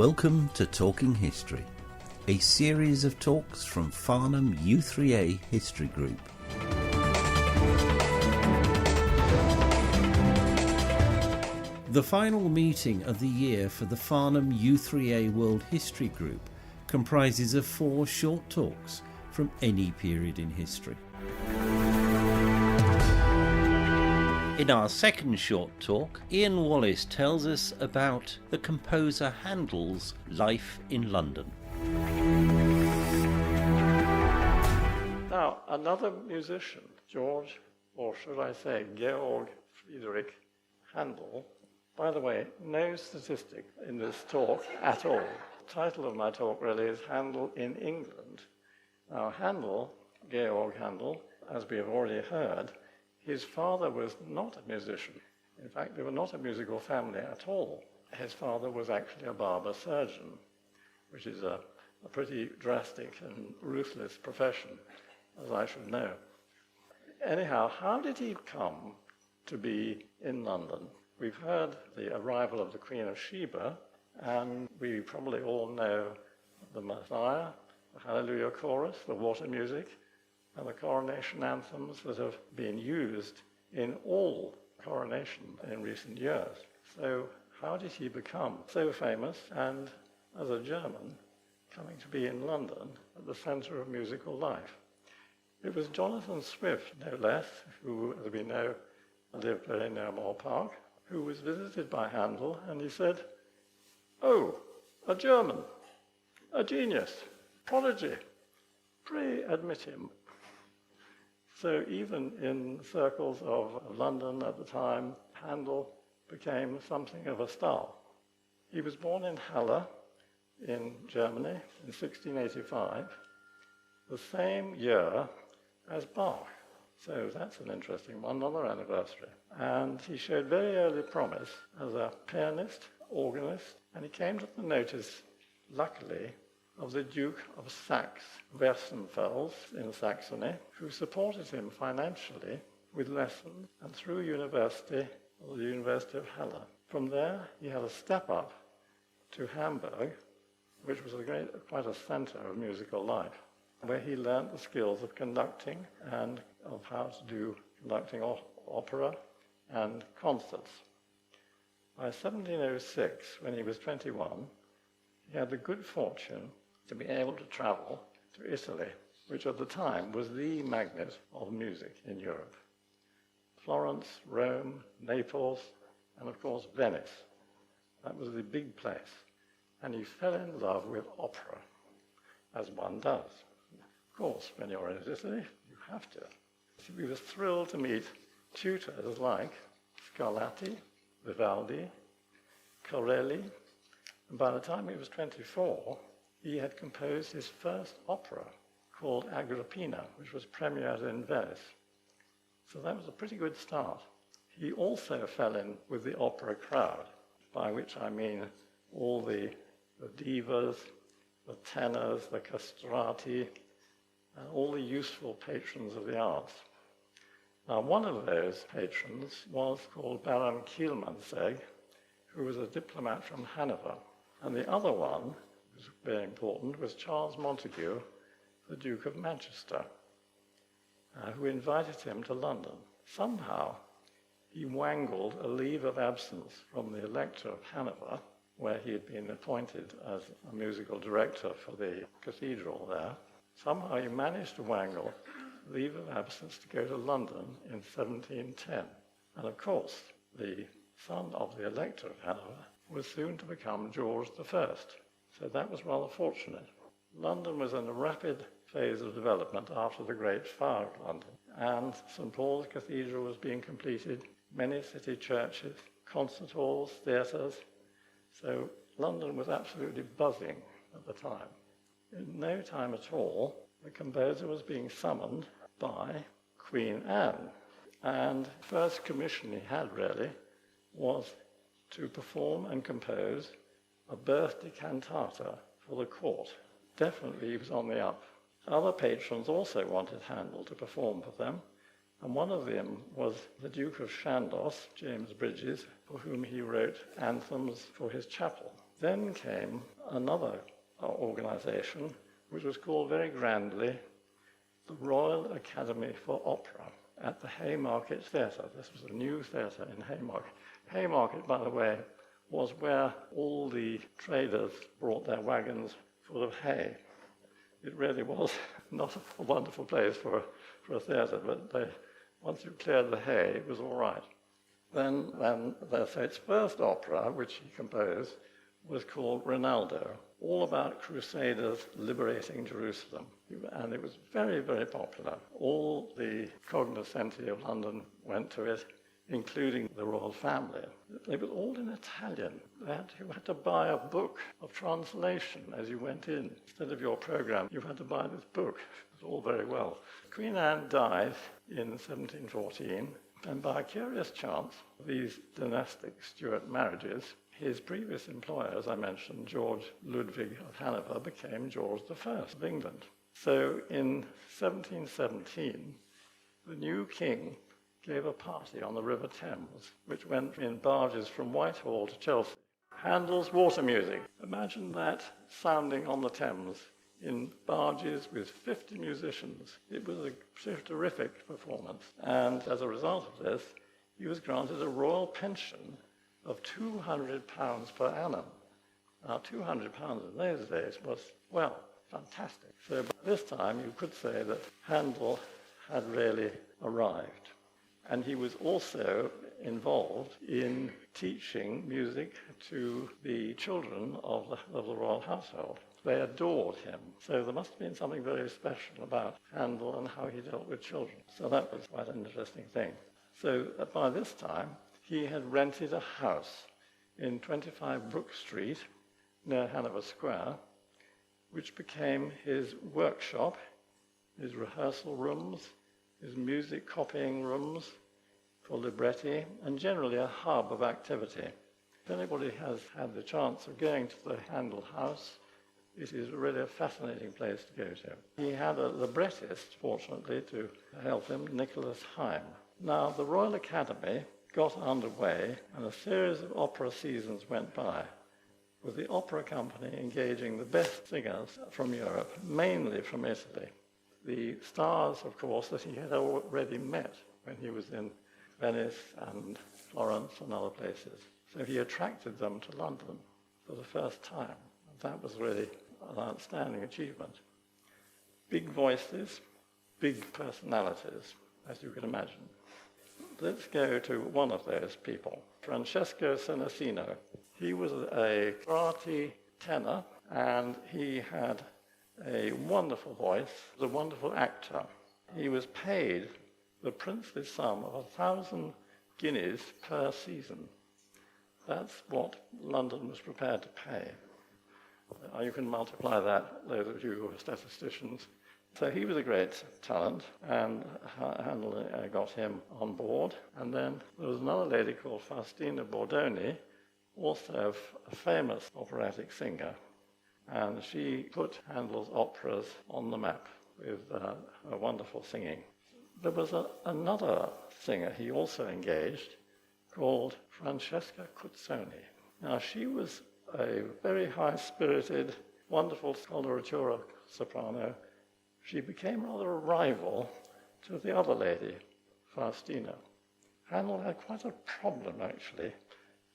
Welcome to Talking History, a series of talks from Farnham U3A History Group. The final meeting of the year for the Farnham U3A World History Group comprises of 4 short talks from any period in history. In our second short talk, Ian Wallace tells us about the composer Handel's life in London. Now, another musician, George, or should I say George Frederick Handel, by the way, no statistic in this talk at all. The title of my talk really is Handel in England. Now, Handel, Georg Handel, as we have already heard, his father was not a musician. In fact, they were not a musical family at all. His father was actually a barber surgeon, which is a pretty drastic and ruthless profession, as I should know. Anyhow, how did he come to be in London? We've heard the arrival of the Queen of Sheba, and we probably all know the Messiah, the Hallelujah Chorus, the water music, and the coronation anthems that have been used in all coronations in recent years. So how did he become so famous and, as a German, coming to be in London at the centre of musical life? It was Jonathan Swift, no less, who, as we know, lived very near Moor Park, who was visited by Handel, and he said, "Oh, a German, a genius, prodigy, pray admit him." So even in circles of London at the time, Handel became something of a star. He was born in Halle in Germany in 1685, the same year as Bach. So that's an interesting one, another anniversary. And he showed very early promise as a pianist, organist, and he came to the notice, luckily, of the Duke of Saxe-Westenfels in Saxony, who supported him financially with lessons and through university, or the University of Halle. From there, he had a step up to Hamburg, which was quite a centre of musical life, where he learnt the skills of conducting and of how to do conducting opera and concerts. By 1706, when he was 21, he had the good fortune to be able to travel to Italy, which at the time was the magnet of music in Europe. Florence, Rome, Naples, and of course Venice. That was the big place. And he fell in love with opera, as one does. Of course, when you're in Italy, you have to. So we were thrilled to meet tutors like Scarlatti, Vivaldi, Corelli, and by the time he was 24, he had composed his first opera called Agrippina, which was premiered in Venice. So that was a pretty good start. He also fell in with the opera crowd, by which I mean all the divas, the tenors, the castrati, and all the useful patrons of the arts. Now, one of those patrons was called Baron Kielmansegg, who was a diplomat from Hanover. And the other one, was very important, was Charles Montague, the Duke of Manchester, who invited him to London. Somehow, he wangled a leave of absence from the Elector of Hanover, where he had been appointed as a musical director for the cathedral there. Somehow he managed to wangle leave of absence to go to London in 1710. And of course, the son of the Elector of Hanover was soon to become George I. So that was rather fortunate. London was in a rapid phase of development after the Great Fire of London, and St. Paul's Cathedral was being completed, many city churches, concert halls, theatres. So London was absolutely buzzing at the time. In no time at all, the composer was being summoned by Queen Anne, and the first commission he had really was to perform and compose a birthday cantata for the court. Definitely he was on the up. Other patrons also wanted Handel to perform for them, and one of them was the Duke of Chandos, James Bridges, for whom he wrote anthems for his chapel. Then came another organisation, which was called very grandly the Royal Academy for Opera at the Haymarket Theatre. This was a new theatre in Haymarket. Haymarket, by the way, was where all the traders brought their wagons full of hay. It really was not a wonderful place for a theatre, but once you cleared the hay, it was all right. Then its first opera, which he composed, was called Rinaldo, all about crusaders liberating Jerusalem. And it was very, very popular. All the cognoscenti of London went to it, including the royal family. It was all in Italian. You had to buy a book of translation as you went in. Instead of your program, you had to buy this book. It was all very well. Queen Anne died in 1714, and by a curious chance, these dynastic Stuart marriages, his previous employer, as I mentioned, George Ludwig of Hanover, became George I of England. So in 1717, the new king gave a party on the River Thames, which went in barges from Whitehall to Chelsea. Handel's water music. Imagine that sounding on the Thames in barges with 50 musicians. It was a terrific performance. And as a result of this, he was granted a royal pension of £200 per annum. Now, £200 in those days was, well, fantastic. So by this time, you could say that Handel had really arrived. And he was also involved in teaching music to the children of the royal household. They adored him. So there must have been something very special about Handel and how he dealt with children. So that was quite an interesting thing. So by this time, he had rented a house in 25 Brook Street near Hanover Square, which became his workshop, his rehearsal rooms, his music copying rooms for libretti, and generally a hub of activity. If anybody has had the chance of going to the Handel house, it is really a fascinating place to go to. He had a librettist, fortunately, to help him, Nicholas Heim. Now, the Royal Academy got underway, and a series of opera seasons went by, with the opera company engaging the best singers from Europe, mainly from Italy. The stars, of course, that he had already met when he was in Venice and Florence and other places. So he attracted them to London for the first time. And that was really an outstanding achievement. Big voices, big personalities, as you can imagine. Let's go to one of those people, Francesco Senesino. He was a karate tenor, and he had a wonderful voice, was a wonderful actor. He was paid the princely sum of 1,000 guineas per season. That's what London was prepared to pay. You can multiply that, those of you who are statisticians. So he was a great talent, and Handel got him on board. And then there was another lady called Faustina Bordoni, also a famous operatic singer, and she put Handel's operas on the map with her wonderful singing. There was another singer he also engaged called Francesca Cuzzoni. Now, she was a very high-spirited, wonderful coloratura soprano. She became rather a rival to the other lady, Faustina. Handel had quite a problem, actually,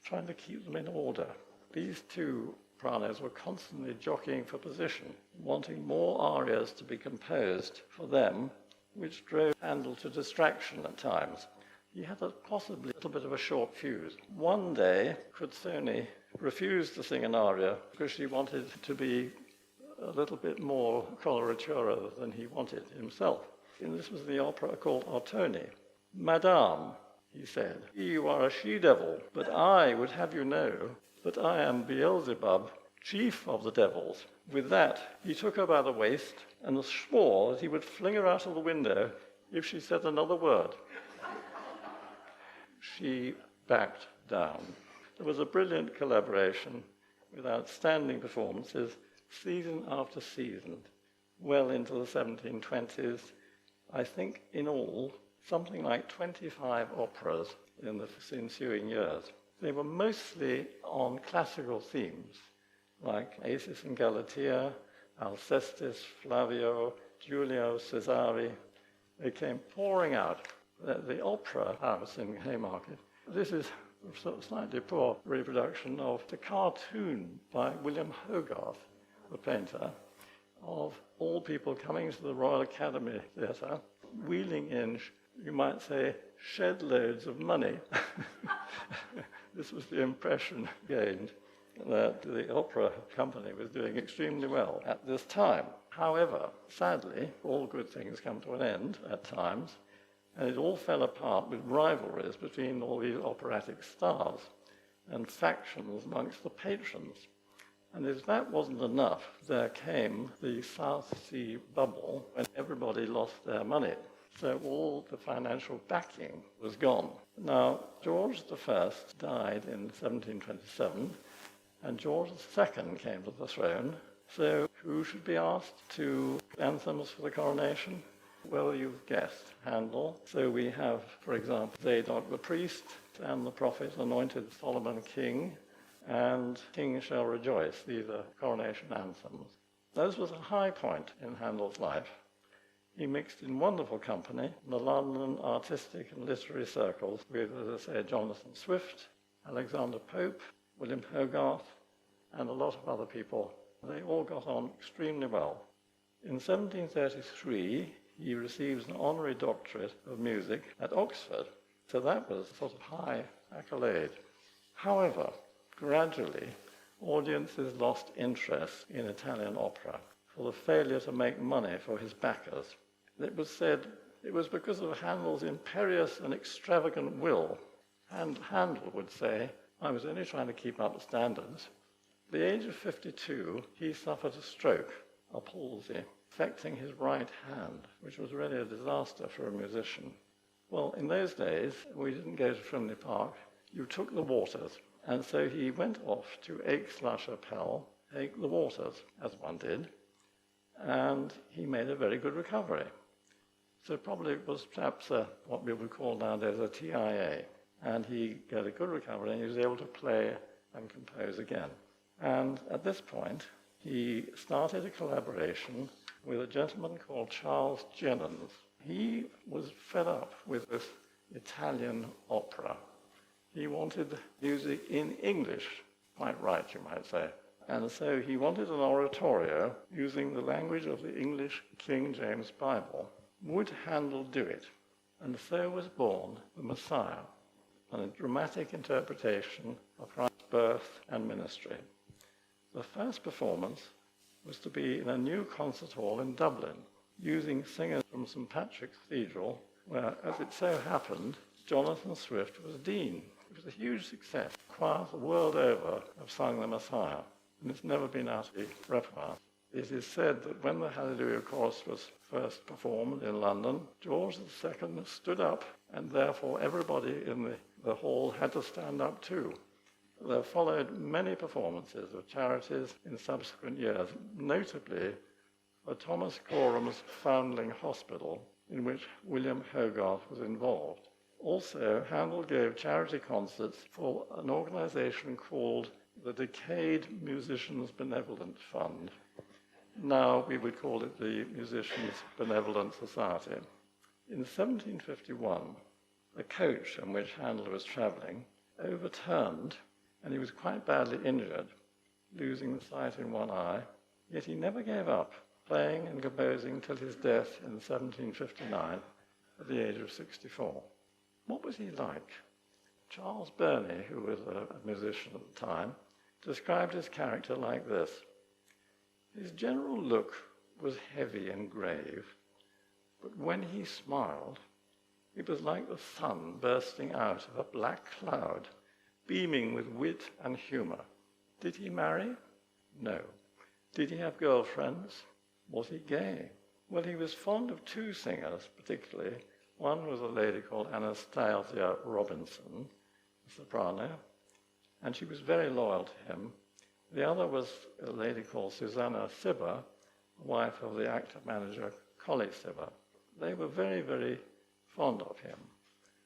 trying to keep them in order. These two sopranos were constantly jockeying for position, wanting more arias to be composed for them, which drove Handel to distraction at times. He had possibly a little bit of a short fuse. One day, Cuzzoni refused to sing an aria because she wanted to be a little bit more coloratura than he wanted himself. And this was the opera called Ottone. "Madame," he said, "you are a she-devil, but I would have you know that I am Beelzebub, chief of the devils." With that, he took her by the waist and swore that he would fling her out of the window if she said another word. She backed down. There was a brilliant collaboration with outstanding performances season after season, well into the 1720s. I think in all, something like 25 operas in the ensuing years. They were mostly on classical themes, like Acis and Galatea, Alcestis, Flavio, Giulio Cesare. They came pouring out. The opera house in Haymarket, this is a sort of slightly poor reproduction of the cartoon by William Hogarth, the painter, of all people coming to the Royal Academy Theatre, wheeling in, you might say, shed loads of money. This was the impression gained that the opera company was doing extremely well at this time. However, sadly, all good things come to an end at times, and it all fell apart with rivalries between all these operatic stars and factions amongst the patrons. And if that wasn't enough, there came the South Sea bubble when everybody lost their money. So all the financial backing was gone. Now, George I died in 1727, and George II came to the throne. So who should be asked to anthems for the coronation? Well, you've guessed, Handel. So we have, for example, Zadok the priest and the prophet anointed Solomon king, and King Shall Rejoice. These are coronation anthems. This was a high point in Handel's life. He mixed in wonderful company in the London artistic and literary circles with, as I say, Jonathan Swift, Alexander Pope, William Hogarth, and a lot of other people. They all got on extremely well. In 1733, he receives an honorary doctorate of music at Oxford, so that was a sort of high accolade. However, gradually, audiences lost interest in Italian opera for the failure to make money for his backers. It was said it was because of Handel's imperious and extravagant will. And Handel would say, I was only trying to keep up the standards. At the age of 52, he suffered a stroke, a palsy, affecting his right hand, which was really a disaster for a musician. Well, in those days, we didn't go to Frimley Park. You took the waters. And so he went off to Aix-la-Chapelle, take the waters, as one did, and he made a very good recovery. So probably it was perhaps what we would call nowadays a TIA. And he got a good recovery, and he was able to play and compose again. And at this point, he started a collaboration with a gentleman called Charles Jennens. He was fed up with this Italian opera. He wanted music in English, quite right, you might say. And so he wanted an oratorio using the language of the English King James Bible. Would Handel do it? And so was born the Messiah, a dramatic interpretation of Christ's birth and ministry. The first performance was to be in a new concert hall in Dublin, using singers from St. Patrick's Cathedral, where, as it so happened, Jonathan Swift was dean. It was a huge success. Choirs the world over have sung the Messiah, and it's never been out of the repertoire. It is said that when the Hallelujah Chorus was first performed in London, George II stood up, and therefore everybody in the hall had to stand up too. There followed many performances of charities in subsequent years, notably for Thomas Gorham's Foundling Hospital, in which William Hogarth was involved. Also, Handel gave charity concerts for an organization called the Decayed Musicians Benevolent Fund. Now we would call it the Musicians Benevolent Society. In 1751, a coach in which Handel was traveling overturned, and he was quite badly injured, losing the sight in one eye, yet he never gave up, playing and composing till his death in 1759 at the age of 64. What was he like? Charles Burney, who was a musician at the time, described his character like this. His general look was heavy and grave, but when he smiled, it was like the sun bursting out of a black cloud, beaming with wit and humor. Did he marry? No. Did he have girlfriends? Was he gay? Well, he was fond of two singers, particularly. One was a lady called Anastasia Robinson, a soprano, and she was very loyal to him. The other was a lady called Susanna Cibber, wife of the actor-manager Colley Cibber. They were very, very fond of him.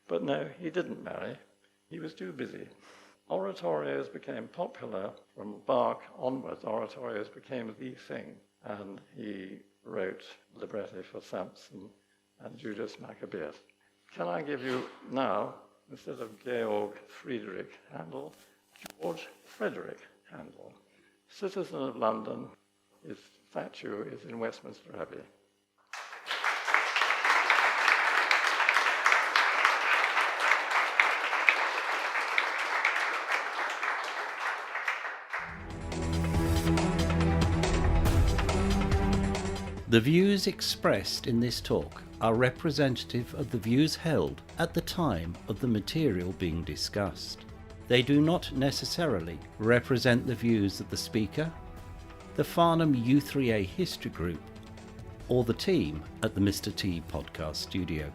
But no, he didn't marry. He was too busy. oratorios became popular. From Bach onwards, oratorios became the thing, and he wrote libretti for Samson and Judas Maccabeus. Can I give you now, instead of Georg Frederick Handel, George Frederick Handel, citizen of London. His statue is in Westminster Abbey. The views expressed in this talk are representative of the views held at the time of the material being discussed. They do not necessarily represent the views of the speaker, the Farnham U3A History Group, or the team at the Mr. T Podcast Studio.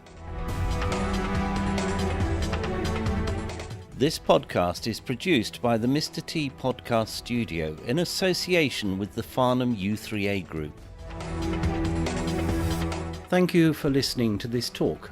This podcast is produced by the Mr. T Podcast Studio in association with the Farnham U3A Group. Thank you for listening to this talk